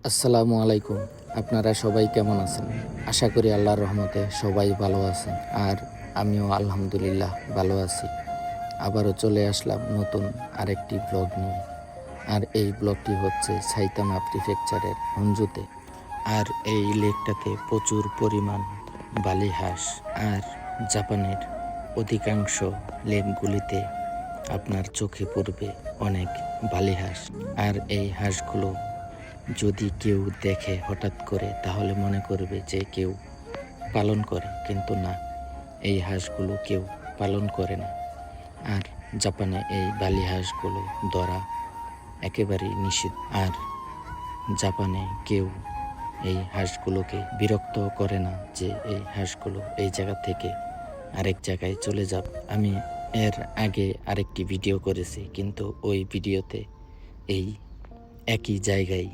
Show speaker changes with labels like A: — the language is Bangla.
A: আসসালামু আলাইকুম। আপনারা সবাই কেমন আছেন? আশা করি আল্লাহর রহমতে সবাই ভালো আছেন। আর আমিও আলহামদুলিল্লাহ ভালো আছি। আবারও চলে আসলাম নতুন আরেকটি ব্লগ নিয়ে। আর এই ব্লগটি হচ্ছে সাইতামা প্রিফেকচারের হনজুতে। আর এই লেকটাতে প্রচুর পরিমাণ বালি হাঁস। আর জাপানের অধিকাংশ লেকগুলিতে আপনার চোখে পড়বে অনেক বালি হাঁস। আর এই হাঁসগুলো যদি কেউ দেখে হঠাৎ করে তাহলে মনে করবে যে কেউ পালন করে, কিন্তু না, এই হাঁসগুলো কেউ পালন করে না। আর জাপানে এই বালি হাঁসগুলো ধরা একেবারেই নিষিদ্ধ। আর জাপানে কেউ এই হাঁসগুলোকে বিরক্ত করে না যে এই হাঁসগুলো এই জায়গা থেকে আরেক জায়গায় চলে যাবে। আমি এর আগে আরেকটি ভিডিও করেছি, কিন্তু ওই ভিডিওতে এই একই জায়গায়